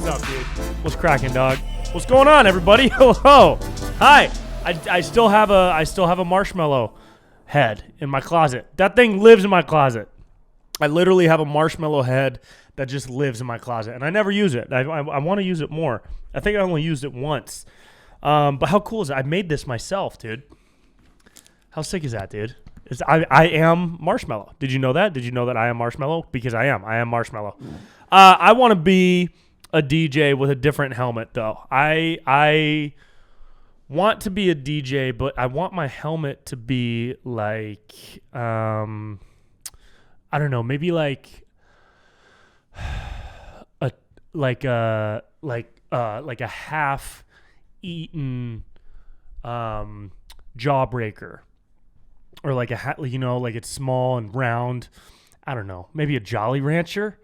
What's up, dude? What's cracking, dog? What's going on, everybody? Hello. Hi. I still have a marshmallow head in my closet. That thing lives in my closet. I literally have a marshmallow head that just lives in my closet, and I never use it. I want to use it more. I think I only used it once. But how cool is it? I made this myself, dude. How sick is that, dude? I am Marshmallow. Did you know that? Did you know that I am Marshmallow? Because I am. I am Marshmallow. I want to be a DJ with a different helmet, though. I want to be a DJ, but I want my helmet to be like, I don't know, maybe like a half-eaten jawbreaker. Or like like it's small and round. I don't know. Maybe a Jolly Rancher.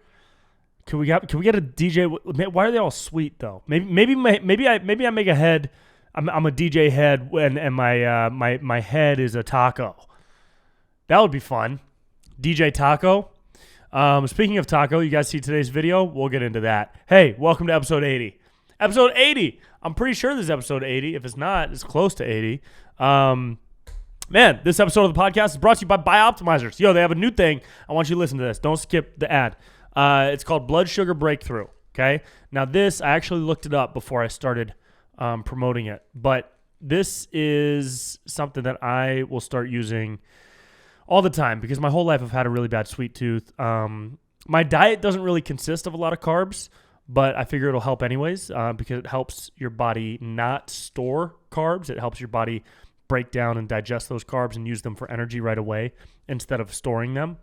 Can we get a DJ? Why are they all sweet though? Maybe I make a head. I'm a DJ head and my head is a taco. That would be fun. DJ Taco. Speaking of taco, you guys see today's video? We'll get into that. Hey, welcome to episode 80. Episode 80. I'm pretty sure this is episode 80. If it's not, it's close to 80. Man, this episode of the podcast is brought to you by BiOptimizers. Yo, they have a new thing. I want you to listen to this. Don't skip the ad. It's called Blood Sugar Breakthrough, okay? Now this, I actually looked it up before I started promoting it. But this is something that I will start using all the time because my whole life I've had a really bad sweet tooth. My diet doesn't really consist of a lot of carbs, but I figure it'll help anyways because it helps your body not store carbs. It helps your body break down and digest those carbs and use them for energy right away instead of storing them.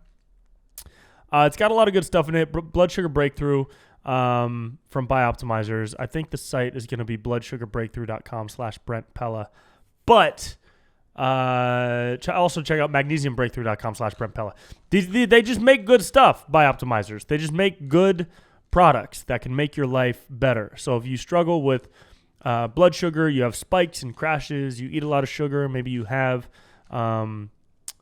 It's got a lot of good stuff in it. Blood Sugar Breakthrough from BiOptimizers. I think the site is going to be bloodsugarbreakthrough.com/Brent Pella. But also check out magnesiumbreakthrough.com/Brent Pella. They just make good stuff, BiOptimizers. They just make good products that can make your life better. So if you struggle with blood sugar, you have spikes and crashes, you eat a lot of sugar, maybe you have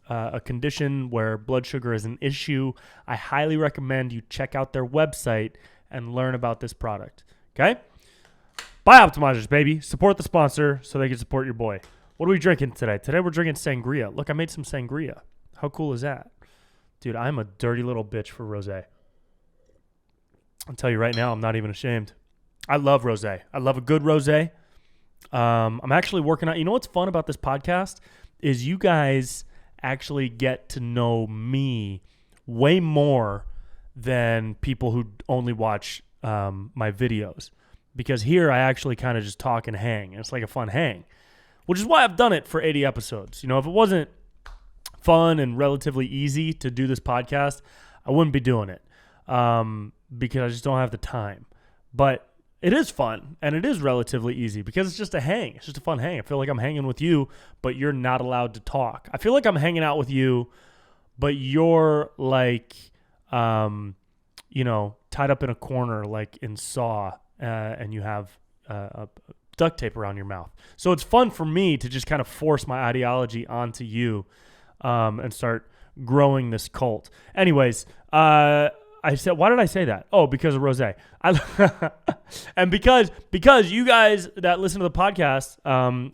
a condition where blood sugar is an issue, I highly recommend you check out their website and learn about this product. Okay? BiOptimizers, baby. Support the sponsor so they can support your boy. What are we drinking today? Today we're drinking sangria. Look, I made some sangria. How cool is that? Dude, I'm a dirty little bitch for rosé. I'll tell you right now, I'm not even ashamed. I love rosé. I love a good rosé. I'm actually working on. You know what's fun about this podcast is you guys actually get to know me way more than people who only watch my videos, because here I actually kind of just talk and hang, and it's like a fun hang, which is why I've done it for 80 episodes. You know, if it wasn't fun and relatively easy to do this podcast, I wouldn't be doing it because I just don't have the time. But it is fun, and it is relatively easy because it's just a hang. It's just a fun hang. I feel like I'm hanging with you, but you're not allowed to talk. I feel like I'm hanging out with you, but you're like, tied up in a corner like in Saw, and you have duct tape around your mouth. So it's fun for me to just kind of force my ideology onto you and start growing this cult. Anyways, I said, why did I say that? Oh, because of rosé. And because you guys that listen to the podcast,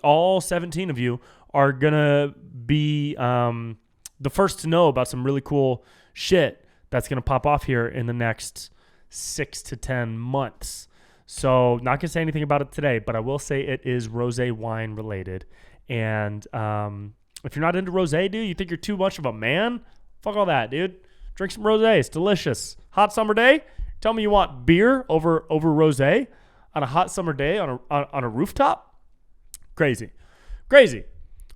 all 17 of you are gonna be the first to know about some really cool shit that's gonna pop off here in the next 6 to 10 months. So not gonna say anything about it today, but I will say it is rosé wine related. And if you're not into rosé, dude, you think you're too much of a man? Fuck all that, dude. Drink some rosé. It's delicious. Hot summer day. Tell me you want beer over rosé on a hot summer day on a rooftop? Crazy.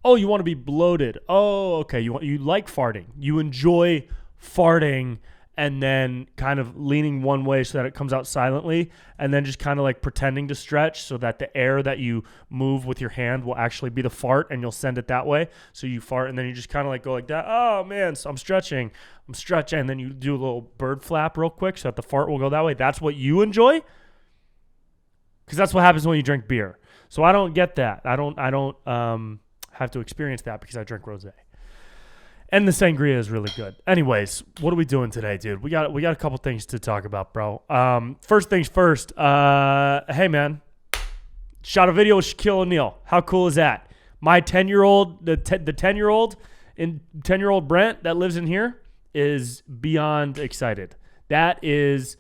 Oh, you want to be bloated. Oh, okay. You like farting. You enjoy farting and then kind of leaning one way so that it comes out silently, and then just kind of like pretending to stretch so that the air that you move with your hand will actually be the fart, and you'll send it that way. So you fart, and then you just kind of like go like that. Oh, man, so I'm stretching. And then you do a little bird flap real quick so that the fart will go that way. That's what you enjoy? Because that's what happens when you drink beer. So I don't get that. I don't have to experience that because I drink rosé. And the sangria is really good. Anyways, what are we doing today, dude? We got a couple things to talk about, bro. First things first. Hey, man. Shot a video with Shaquille O'Neal. How cool is that? My 10-year-old, the 10-year-old Brent that lives in here is beyond excited. That is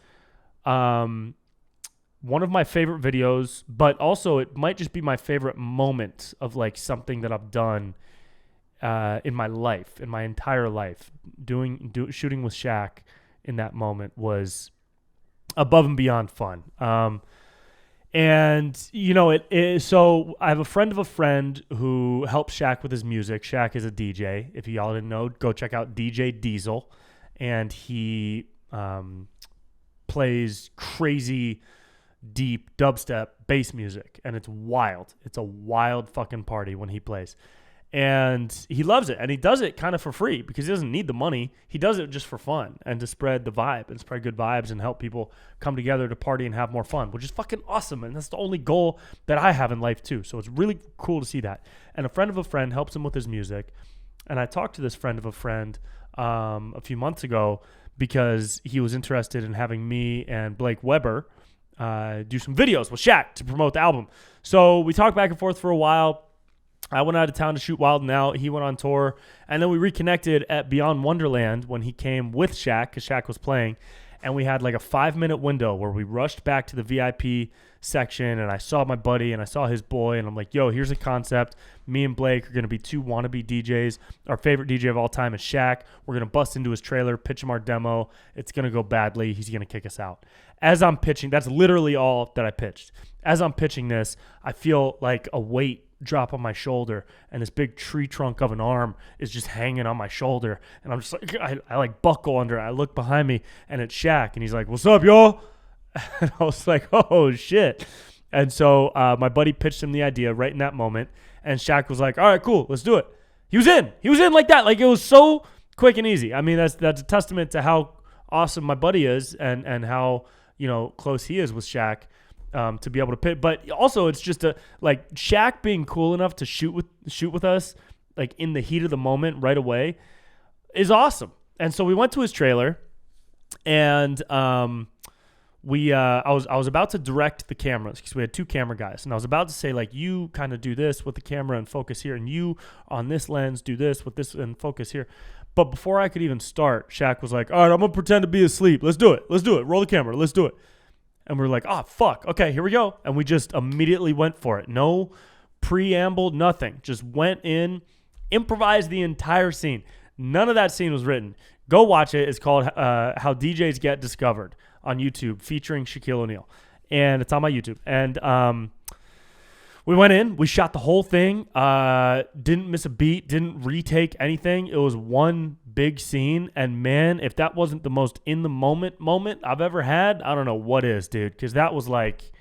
one of my favorite videos, but also it might just be my favorite moment of like something that I've done in my life, in my entire life. Shooting with Shaq in that moment was above and beyond fun. And you know, so I have a friend of a friend who helps Shaq with his music. Shaq is a DJ. If y'all didn't know, go check out DJ Diesel, and he plays crazy deep dubstep bass music, and it's wild. It's a wild fucking party when he plays. And he loves it, and he does it kind of for free because he doesn't need the money. He does it just for fun and to spread the vibe and spread good vibes and help people come together to party and have more fun, which is fucking awesome. And that's the only goal that I have in life too. So it's really cool to see that. And a friend of a friend helps him with his music. And I talked to this friend of a friend a few months ago because he was interested in having me and Blake Weber do some videos with Shaq to promote the album. So we talked back and forth for a while. I went out of town to shoot Wild 'N Out. He went on tour. And then we reconnected at Beyond Wonderland when he came with Shaq because Shaq was playing. And we had like a 5-minute window where we rushed back to the VIP section. And I saw my buddy and I saw his boy. And I'm like, yo, here's a concept. Me and Blake are going to be 2 wannabe DJs. Our favorite DJ of all time is Shaq. We're going to bust into his trailer, pitch him our demo. It's going to go badly. He's going to kick us out. As I'm pitching, that's literally all that I pitched. As I'm pitching this, I feel like a weight drop on my shoulder, and this big tree trunk of an arm is just hanging on my shoulder, and I'm just like, I like buckle under it. I look behind me, and it's Shaq, and he's like, "What's up, y'all?" And I was like, "Oh shit!" And so my buddy pitched him the idea right in that moment, and Shaq was like, "All right, cool, let's do it." He was in like that. Like, it was so quick and easy. I mean, that's a testament to how awesome my buddy is, and how, you know, close he is with Shaq. To be able to pit, but also it's just like Shaq being cool enough to shoot with us, like in the heat of the moment right away, is awesome. And so we went to his trailer, and I was about to direct the cameras because we had 2 camera guys, and I was about to say, like, you kind of do this with the camera and focus here, and you on this lens do this with this and focus here. But before I could even start, Shaq was like, "All right, I'm gonna pretend to be asleep. Let's do it. Roll the camera. Let's do it." And we're like, "Oh, fuck. Okay, here we go." And we just immediately went for it. No preamble, nothing. Just went in, improvised the entire scene. None of that scene was written. Go watch it. It's called How DJs Get Discovered on YouTube, featuring Shaquille O'Neal. And it's on my YouTube. And we went in. We shot the whole thing. Didn't miss a beat. Didn't retake anything. It was one big scene, and man, if that wasn't the most in the moment I've ever had, I don't know what is, dude, because that was like,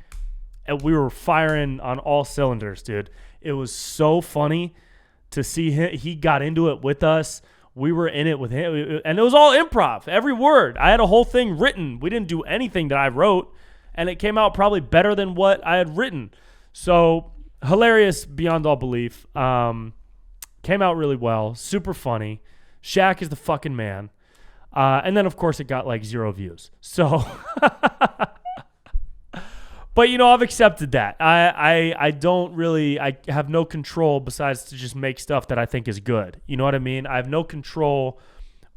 we were firing on all cylinders, dude. It was so funny to see him. He got into it with us. We were in it with him, and it was all improv, every word. I had a whole thing written. We didn't do anything that I wrote, and it came out probably better than what I had written. So hilarious beyond all belief. Came out really well, super funny. Shaq is the fucking man. And then, of course, it got like 0 views. So, but, you know, I've accepted that. I have no control besides to just make stuff that I think is good. You know what I mean? I have no control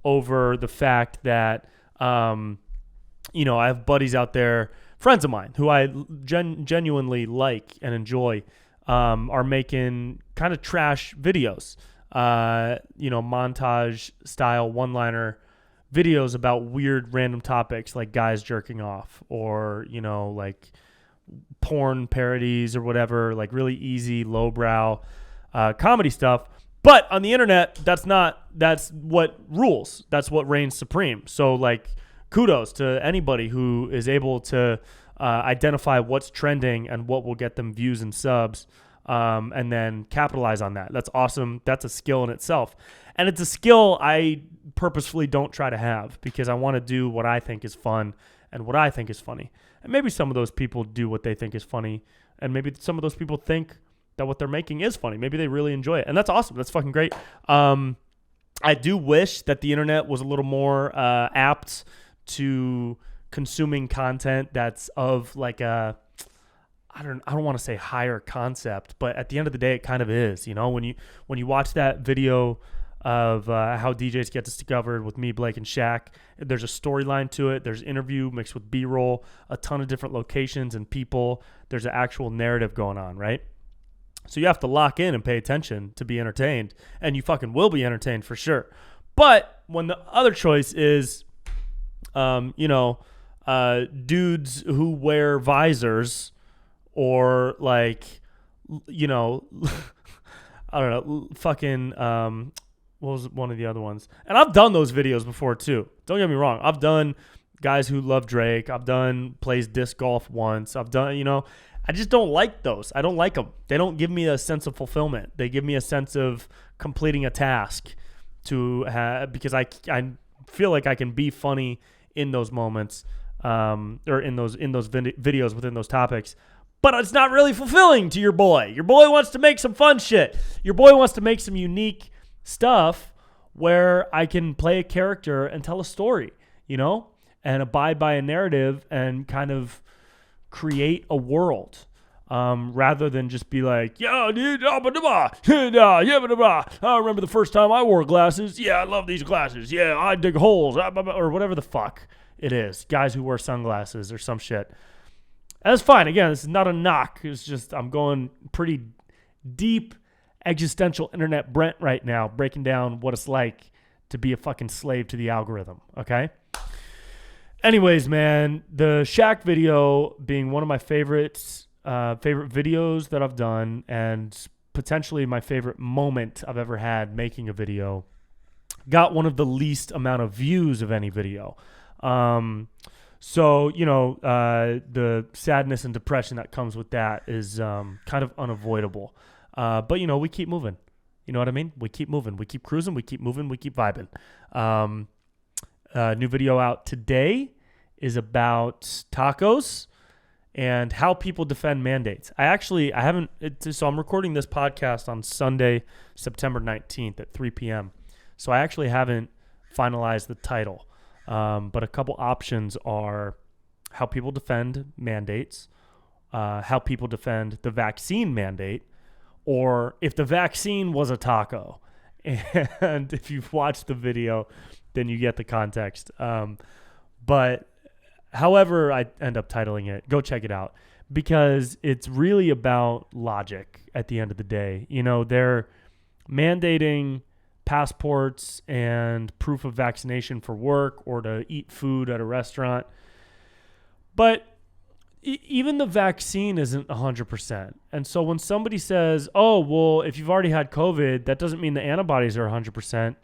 over the fact that, you know, I have buddies out there, friends of mine, who I genuinely like and enjoy, are making kind of trash videos. You know, montage style one-liner videos about weird random topics like guys jerking off, or, you know, like porn parodies or whatever, like really easy lowbrow comedy stuff. But on the internet, that's what rules. That's what reigns supreme. So, like, kudos to anybody who is able to identify what's trending and what will get them views and subs. And then capitalize on that. That's awesome. That's a skill in itself. And it's a skill I purposefully don't try to have because I want to do what I think is fun and what I think is funny. And maybe some of those people do what they think is funny. And maybe some of those people think that what they're making is funny. Maybe they really enjoy it. And that's awesome. That's fucking great. I do wish that the internet was a little more apt to consuming content that's of like a, I don't want to say higher concept, but at the end of the day, it kind of is. You know, when you watch that video of how DJs get discovered with me, Blake, and Shaq, there's a storyline to it. There's interview mixed with B-roll, a ton of different locations and people. There's an actual narrative going on, right? So you have to lock in and pay attention to be entertained, and you fucking will be entertained for sure. But when the other choice is, dudes who wear visors, or like, I don't know, fucking, what was one of the other ones? And I've done those videos before too. Don't get me wrong. I've done guys who love Drake. I've done plays disc golf once. I've done, I just don't like those. I don't like them. They don't give me a sense of fulfillment. They give me a sense of completing a task because I feel like I can be funny in those moments, or in those videos within those topics. But it's not really fulfilling to your boy. Your boy wants to make some fun shit. Your boy wants to make some unique stuff where I can play a character and tell a story, and abide by a narrative and kind of create a world, rather than just be like, yeah, dude, I remember the first time I wore glasses. Yeah, I love these glasses. Yeah, I dig holes, or whatever the fuck it is. Guys who wear sunglasses or some shit. That's fine. Again, this is not a knock. It's just I'm going pretty deep existential internet Brent right now, breaking down what it's like to be a fucking slave to the algorithm, okay? Anyways, man, the Shaq video being one of my favorite videos that I've done, and potentially my favorite moment I've ever had making a video, got one of the least amount of views of any video. So, the sadness and depression that comes with that is kind of unavoidable. But, we keep moving. You know what I mean? We keep moving. We keep cruising. We keep moving. We keep vibing. New video out today is about tacos and how people defend mandates. So I'm recording this podcast on Sunday, September 19th at 3 p.m. So I actually haven't finalized the title. But a couple options are how people defend mandates, how people defend the vaccine mandate, or if the vaccine was a taco. And if you've watched the video, then you get the context. But however I end up titling it, go check it out, because it's really about logic at the end of the day. They're mandating passports and proof of vaccination for work or to eat food at a restaurant. But even the vaccine isn't 100%. And so when somebody says, oh, well, if you've already had COVID, that doesn't mean the antibodies are 100%.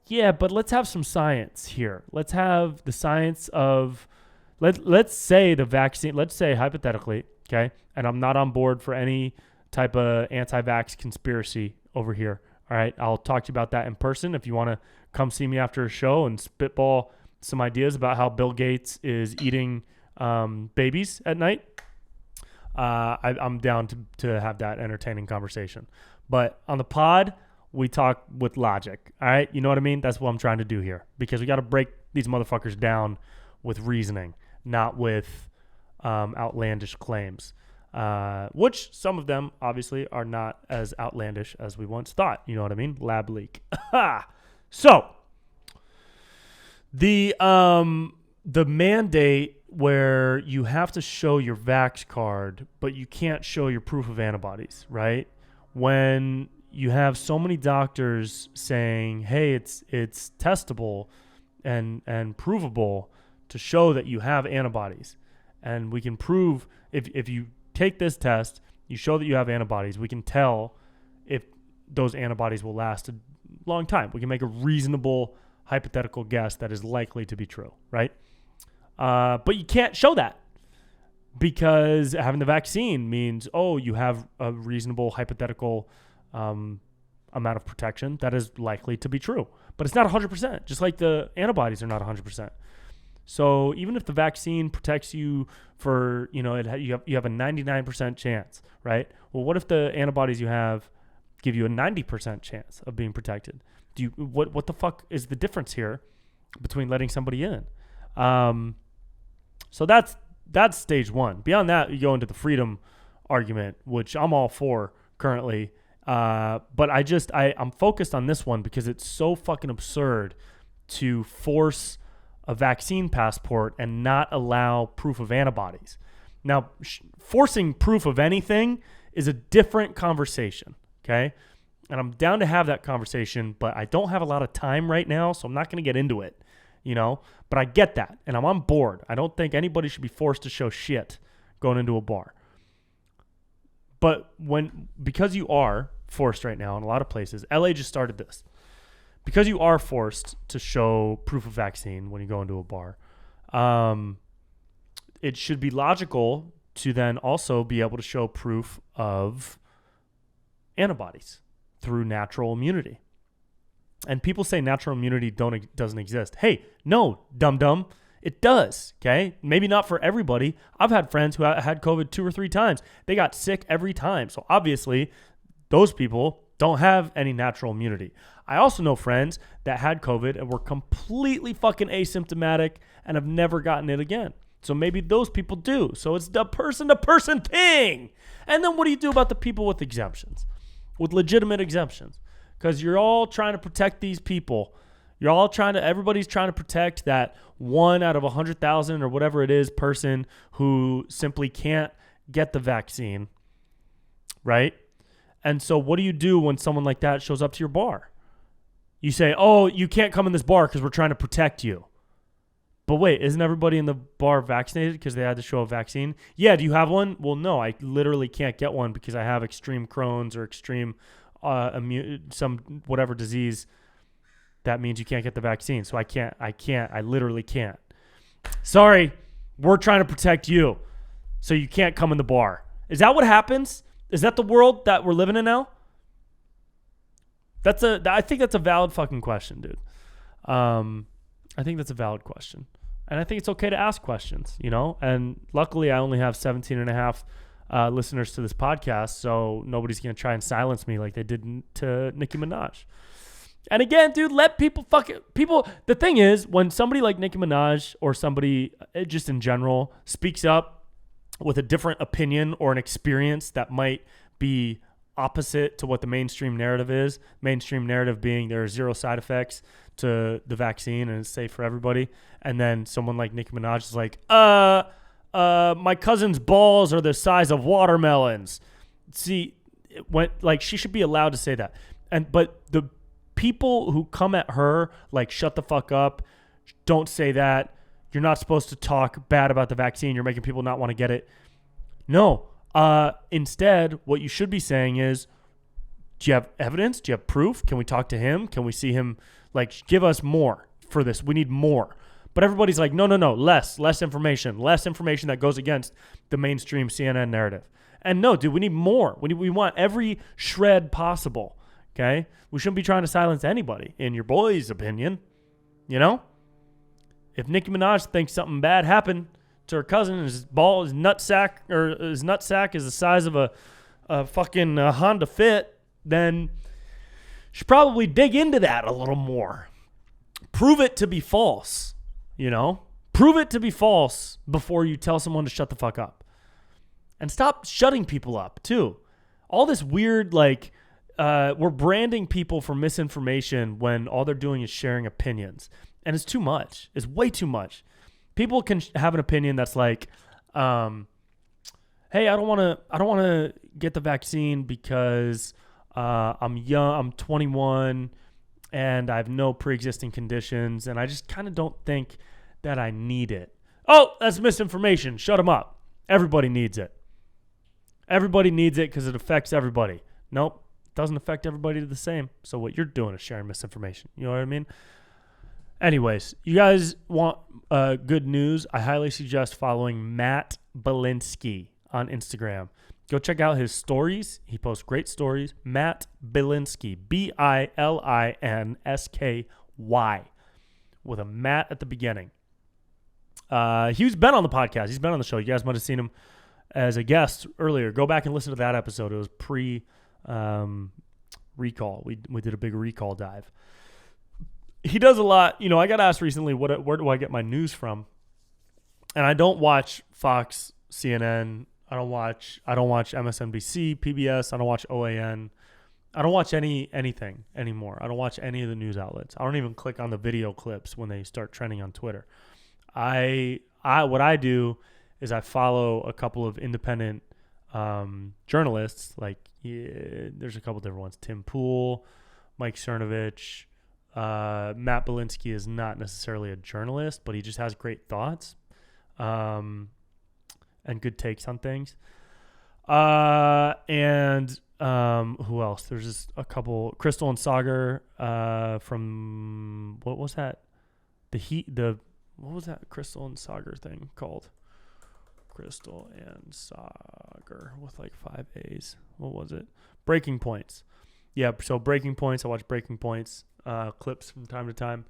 Yeah, but let's have some science here. Let's have the science of, let's say the vaccine, let's say hypothetically, okay, and I'm not on board for any type of anti-vax conspiracy over here. All right, I'll talk to you about that in person if you want to come see me after a show and spitball some ideas about how Bill Gates is eating babies at night. I'm down to have that entertaining conversation. But on the pod, we talk with logic. All right, you know what I mean? That's what I'm trying to do here, because we got to break these motherfuckers down with reasoning, not with outlandish claims. Which some of them obviously are not as outlandish as we once thought. You know what I mean? Lab leak. So the mandate where you have to show your vax card, but you can't show your proof of antibodies, right? When you have so many doctors saying, hey, it's testable and provable to show that you have antibodies, and we can prove if you take this test, you show that you have antibodies, we can tell if those antibodies will last a long time. We can make a reasonable hypothetical guess that is likely to be true, right? But you can't show that, because having the vaccine means, oh, you have a reasonable hypothetical amount of protection that is likely to be true. But it's not 100%, just like the antibodies are not 100%. So even if the vaccine protects you for, you have a 99% chance, right? Well, what if the antibodies you have give you a 90% chance of being protected? What the fuck is the difference here between letting somebody in? So that's stage one. Beyond that, you go into the freedom argument, which I'm all for currently. But I'm focused on this one because it's so fucking absurd to force a vaccine passport and not allow proof of antibodies. Now, forcing proof of anything is a different conversation, okay? And I'm down to have that conversation, but I don't have a lot of time right now, so I'm not going to get into it, But I get that, and I'm on board. I don't think anybody should be forced to show shit going into a bar. But because you are forced right now in a lot of places, LA just started this. Because you are forced to show proof of vaccine when you go into a bar, it should be logical to then also be able to show proof of antibodies through natural immunity. And people say natural immunity doesn't exist. Hey, no, dum-dum. It does, okay? Maybe not for everybody. I've had friends who had COVID 2 or 3 times. They got sick every time. So obviously, those people don't have any natural immunity. I also know friends that had COVID and were completely fucking asymptomatic and have never gotten it again. So maybe those people do. So it's the person-to-person thing. And then what do you do about the people with exemptions, with legitimate exemptions? Because you're all trying to protect these people. Everybody's trying to protect that 1 out of 100,000 or whatever it is person who simply can't get the vaccine, right? And so what do you do when someone like that shows up to your bar? You say, oh, you can't come in this bar because we're trying to protect you. But wait, isn't everybody in the bar vaccinated because they had to show a vaccine? Yeah, do you have one? Well, no, I literally can't get one because I have extreme Crohn's or extreme some whatever disease. That means you can't get the vaccine. So I literally can't. Sorry, we're trying to protect you. So you can't come in the bar. Is that what happens? Is that the world that we're living in now? I think that's a valid fucking question, dude. I think that's a valid question. And I think it's okay to ask questions, And luckily I only have 17 and a half listeners to this podcast, so nobody's going to try and silence me like they did to Nicki Minaj. And again, dude, let people. The thing is, when somebody like Nicki Minaj or somebody just in general speaks up with a different opinion or an experience that might be opposite to what the mainstream narrative is, mainstream narrative being there are 0 side effects to the vaccine and it's safe for everybody. And then someone like Nicki Minaj is like, my cousin's balls are the size of watermelons. See, she should be allowed to say that. But the people who come at her like, shut the fuck up, don't say that, you're not supposed to talk bad about the vaccine, you're making people not want to get it. No. Instead, what you should be saying is, do you have evidence? Do you have proof? Can we talk to him? Can we see him? Give us more for this. We need more. But everybody's like, no, less information that goes against the mainstream CNN narrative. And no, dude, we need more. We want every shred possible, okay? We shouldn't be trying to silence anybody, in your boy's opinion, If Nicki Minaj thinks something bad happened to her cousin and his nutsack is the size of a fucking Honda Fit, then should probably dig into that a little more. Prove it to be false, Prove it to be false before you tell someone to shut the fuck up. And stop shutting people up, too. All this weird, we're branding people for misinformation when all they're doing is sharing opinions. And it's too much. It's way too much. People can have an opinion that's like, hey, I don't want to get the vaccine because I'm young, I'm 21, and I have no pre-existing conditions, and I just kind of don't think that I need it. Oh, that's misinformation. Shut them up. Everybody needs it. Everybody needs it because it affects everybody. Nope, it doesn't affect everybody the same. So what you're doing is sharing misinformation. You know what I mean? Anyways, you guys want good news? I highly suggest following Matt Belinsky on Instagram. Go check out his stories. He posts great stories. Matt Belinsky, Bilinsky, with a Matt at the beginning. He's been on the podcast. He's been on the show. You guys might have seen him as a guest earlier. Go back and listen to that episode. It was pre-recall. We did a big recall dive. he does a lot. I got asked recently, where do I get my news from? And I don't watch Fox, CNN. I don't watch MSNBC, PBS. I don't watch OAN. I don't watch anything anymore. I don't watch any of the news outlets. I don't even click on the video clips when they start trending on Twitter. What I do is I follow a couple of independent journalists. There's a couple different ones. Tim Pool, Mike Cernovich. Matt Belinsky is not necessarily a journalist, but he just has great thoughts and good takes on things. And who else? There's just a couple. Crystal and Sagar from what was that? What was that Crystal and Sagar thing called? Crystal and Sagar with 5 A's. What was it? Breaking Points. Yeah, so Breaking Points. I watch Breaking Points clips from time to time.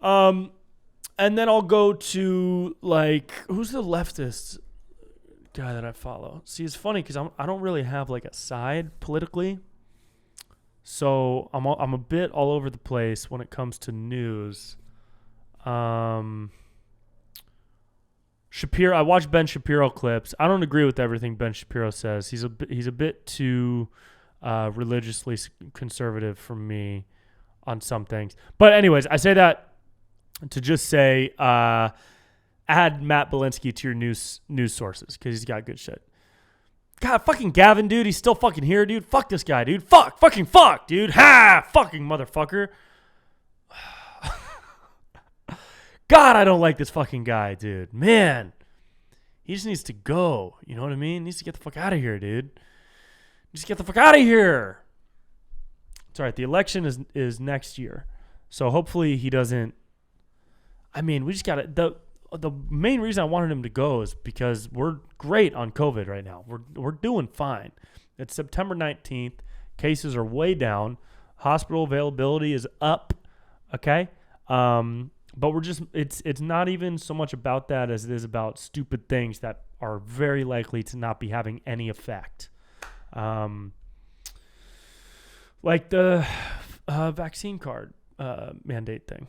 And then I'll go to who's the leftist guy that I follow? See, it's funny because I don't really have a side politically, so I'm a bit all over the place when it comes to news. Shapiro, I watch Ben Shapiro clips. I don't agree with everything Ben Shapiro says. He's a bit too religiously conservative for me on some things. But anyways, I say that to just say add Matt Belinsky to your news sources because he's got good shit. God, fucking Gavin, dude, he's still fucking here, dude. Fuck this guy, dude. Fuck, dude. Ha, fucking motherfucker. God, I don't like this fucking guy, dude. Man, he just needs to go. You know what I mean? He needs to get the fuck out of here, dude. Just get the fuck out of here. It's all right. The election is next year, so hopefully he doesn't. I mean, we just got to. The main reason I wanted him to go is because we're great on COVID right now. We're doing fine. It's September 19th. Cases are way down. Hospital availability is up. Okay. But it's not even so much about that as it is about stupid things that are very likely to not be having any effect. Like the vaccine card mandate thing.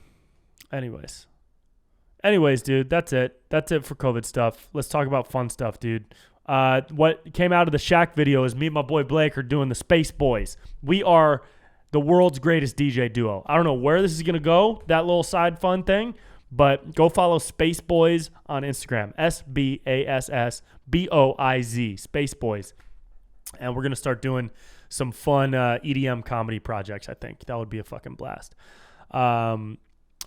Anyways, dude, that's it. That's it for COVID stuff. Let's talk about fun stuff, dude. What came out of the Shaq video is me and my boy Blake are doing the Space Boys. We are the world's greatest DJ duo. I don't know where this is going to go, that little side fun thing, but go follow Space Boys on Instagram. SBASSBOIZ, Space Boys. And we're going to start doing some fun EDM comedy projects, I think. That would be a fucking blast.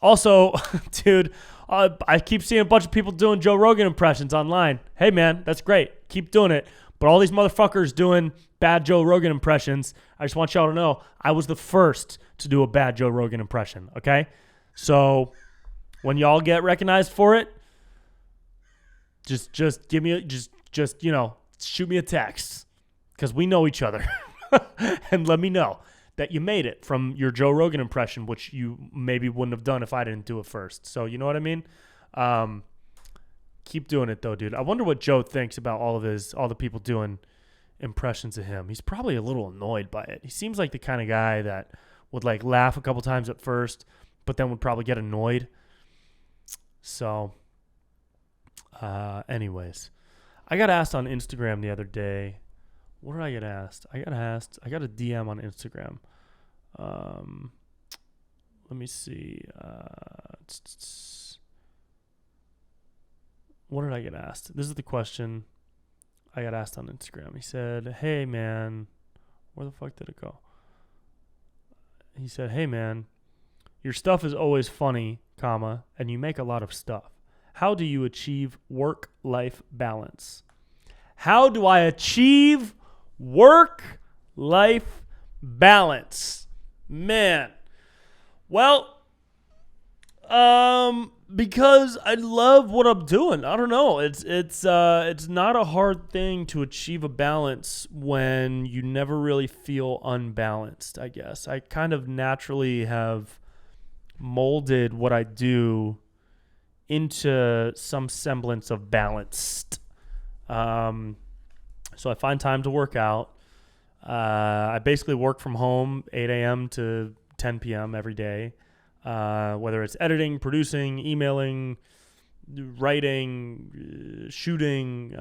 Also, dude, I keep seeing a bunch of people doing Joe Rogan impressions online. Hey, man, that's great. Keep doing it. But all these motherfuckers doing bad Joe Rogan impressions, I just want y'all to know I was the first to do a bad Joe Rogan impression, okay? So when y'all get recognized for it, just give me shoot me a text because we know each other and let me know that you made it from your Joe Rogan impression, which you maybe wouldn't have done if I didn't do it first. So you know what I mean? Keep doing it though, dude. I wonder what Joe thinks about all the people doing impressions of him. He's probably a little annoyed by it. He seems like the kind of guy that would laugh a couple times at first, but then would probably get annoyed. So, anyways, I got asked on Instagram the other day. What did I get asked? I got a DM on Instagram. Let me see. What did I get asked? This is the question I got asked on Instagram. He said, "Hey, man," where the fuck did it go? He said, "Hey, man, your stuff is always funny, and you make a lot of stuff. How do you achieve work-life balance?" How do I achieve work-life balance? Man. Well, because I love what I'm doing. I don't know. It's not a hard thing to achieve a balance when you never really feel unbalanced, I guess. I kind of naturally have molded what I do into some semblance of balanced. So I find time to work out. I basically work from home 8 a.m. to 10 p.m. every day. whether it's editing, producing, emailing, writing, shooting,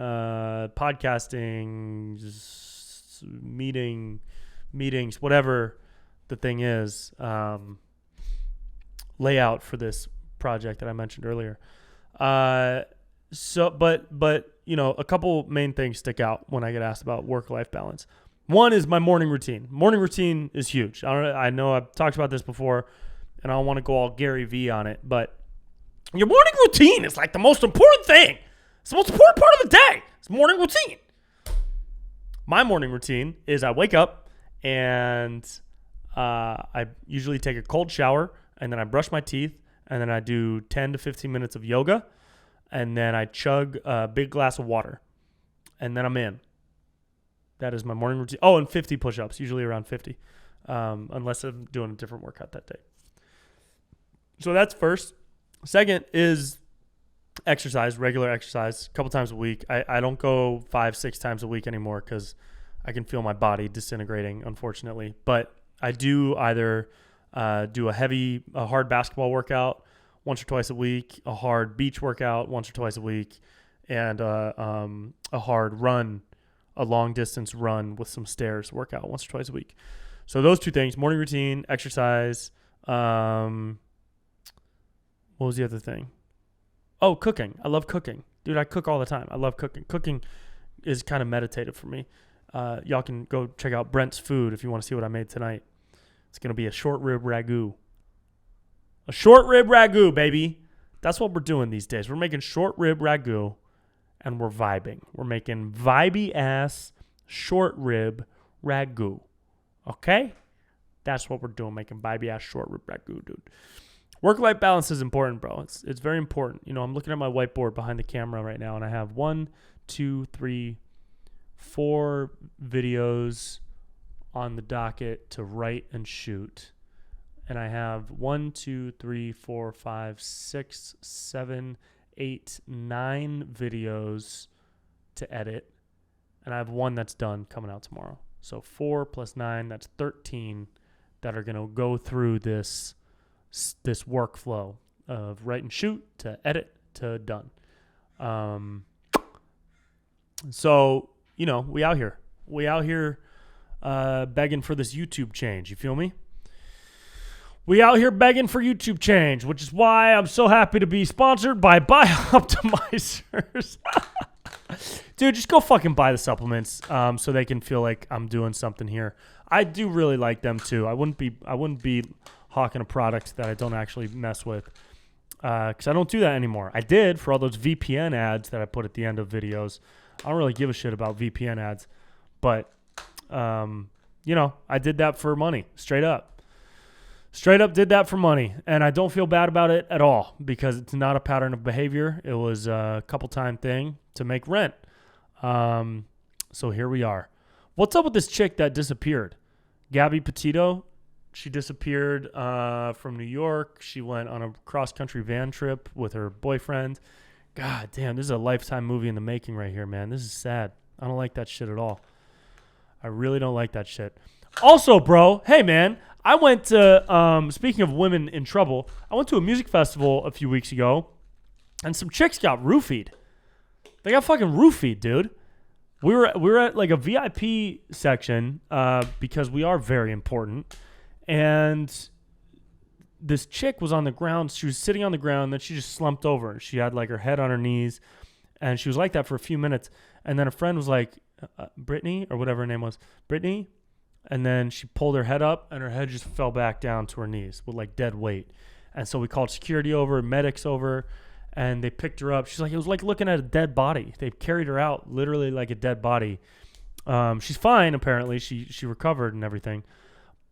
podcasting, meetings, whatever the thing is, layout for this project that I mentioned earlier. But a couple main things stick out when I get asked about work-life balance. One is my morning routine. Morning routine is huge. I know I've talked about this before, and I don't want to go all Gary V on it, but your morning routine is like the most important thing. It's the most important part of the day. It's morning routine. My morning routine is I wake up and I usually take a cold shower, and then I brush my teeth, and then I do 10 to 15 minutes of yoga, and then I chug a big glass of water, and then I'm in. That is my morning routine. Oh, and 50 push-ups, usually around 50, unless I'm doing a different workout that day. So that's first. Second is exercise, regular exercise, a couple times a week. I don't go 5-6 times a week anymore because I can feel my body disintegrating, unfortunately. But I do either do a hard basketball workout once or twice a week, a hard beach workout once or twice a week, and a hard run, a long distance run with some stairs workout once or twice a week. So those two things, morning routine, exercise. What was the other thing? Oh, cooking. I love cooking. Dude, I cook all the time. I love cooking. Cooking is kind of meditative for me. Y'all can go check out Brent's food if you want to see what I made tonight. It's going to be a short rib ragu. A short rib ragu, baby. That's what we're doing these days. We're making short rib ragu, and we're vibing. We're making vibey-ass short rib ragu. Okay? That's what we're doing, making vibey-ass short rib ragu, dude. Work-life balance is important, bro. It's very important. I'm looking at my whiteboard behind the camera right now, and I have 1, 2, 3, 4 videos on the docket to write and shoot. And I have 1, 2, 3, 4, 5, 6, 7, 8, 9 videos to edit. And I have one that's done coming out tomorrow. So 4 plus 9, that's 13 that are going to go through this workflow of write and shoot to edit to done. So, we out here. We out here begging for this YouTube change. You feel me? We out here begging for YouTube change, which is why I'm so happy to be sponsored by BiOptimizers. Dude, just go fucking buy the supplements so they can feel like I'm doing something here. I do really like them too. I wouldn't be hawking a product that I don't actually mess with because I don't do that anymore. I did for all those VPN ads that I put at the end of videos. I don't really give a shit about VPN ads, but I did that for money, straight up. Straight up did that for money, and I don't feel bad about it at all because it's not a pattern of behavior. It was a couple-time thing to make rent. So here we are. What's up with this chick that disappeared? Gabby Petito. She disappeared from New York. She went on a cross-country van trip with her boyfriend. God damn, this is a Lifetime movie in the making right here, man. This is sad. I don't like that shit at all. I really don't like that shit. Also, bro, hey, man, I went to, speaking of women in trouble, I went to a music festival a few weeks ago, and some chicks got roofied. They got fucking roofied, dude. We were at like a VIP section because we are very important, and this chick was on the ground. She was sitting on the ground, then she just slumped over. She had like her head on her knees, and she was like that for a few minutes, and then a friend was like, Brittany, or whatever her name was, Brittany. And then she pulled her head up, and her head just fell back down to her knees with like dead weight. And so we called security over, medics over, and they picked her up. She's like, it was like looking at a dead body. They carried her out literally like a dead body. She's fine, apparently. She recovered and everything.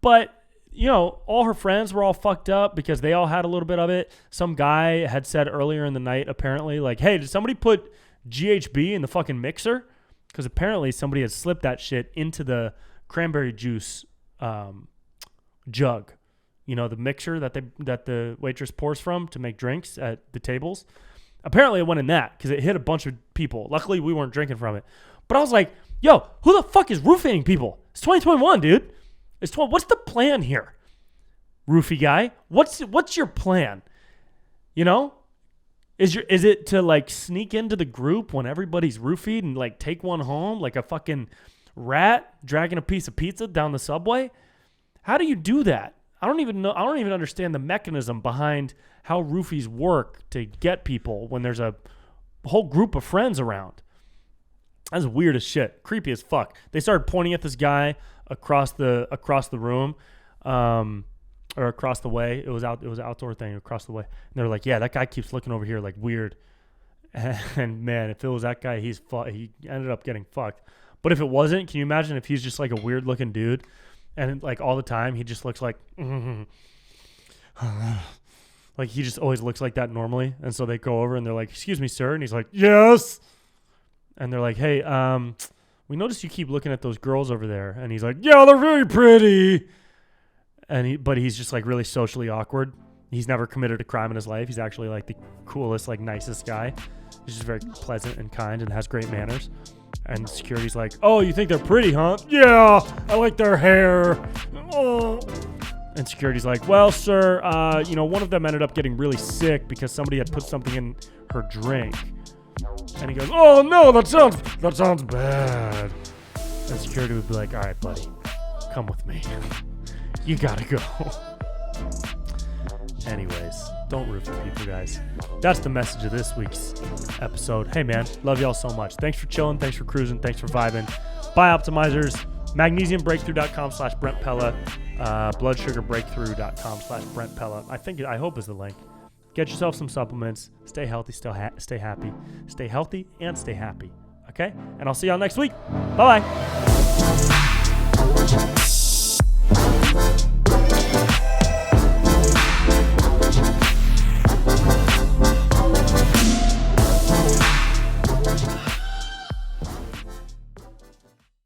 But, all her friends were all fucked up because they all had a little bit of it. Some guy had said earlier in the night, apparently, like, hey, did somebody put GHB in the fucking mixer? Because apparently somebody had slipped that shit into the cranberry juice jug, the mixer that the waitress pours from to make drinks at the tables. Apparently it went in that because it hit a bunch of people. Luckily we weren't drinking from it. But I was like, yo, who the fuck is roofing people? It's 2021, dude. What's the plan here? roofie guy? What's your plan? You know? Is it to like sneak into the group when everybody's roofied and like take one home like a fucking rat dragging a piece of pizza down the subway? How do you do that? I don't even know. I don't even understand the mechanism behind how roofies work to get people when there's a whole group of friends around. That's weird as shit. Creepy as fuck. They started pointing at this guy across the room, or across the way. It was an outdoor thing across the way. And they were like, yeah, that guy keeps looking over here like weird. And man, if it was that guy, he ended up getting fucked. But if it wasn't, can you imagine if he's just like a weird looking dude and like all the time he just looks like like he just always looks like that normally. And so they go over and they're like, excuse me, sir. And he's like, yes. And they're like, hey, we noticed you keep looking at those girls over there. And he's like, yeah, they're very pretty. But he's just like really socially awkward. He's never committed a crime in his life. He's actually like the coolest, like nicest guy. He's just very pleasant and kind and has great manners. And security's like, oh, you think they're pretty, huh? Yeah, I like their hair. Oh. And security's like, well, sir, one of them ended up getting really sick because somebody had put something in her drink. And he goes, oh no, that sounds bad. And security would be like, all right, buddy, come with me. You gotta go. Anyways, don't root for people, guys. That's the message of this week's episode. Hey, man, love y'all so much. Thanks for chilling. Thanks for cruising. Thanks for vibing. BiOptimizers, magnesiumbreakthrough.com/Brent Pella, bloodsugarbreakthrough.com/Brent Pella. I hope is the link. Get yourself some supplements. Stay healthy. Stay happy. Stay healthy and stay happy. Okay? And I'll see y'all next week. Bye-bye.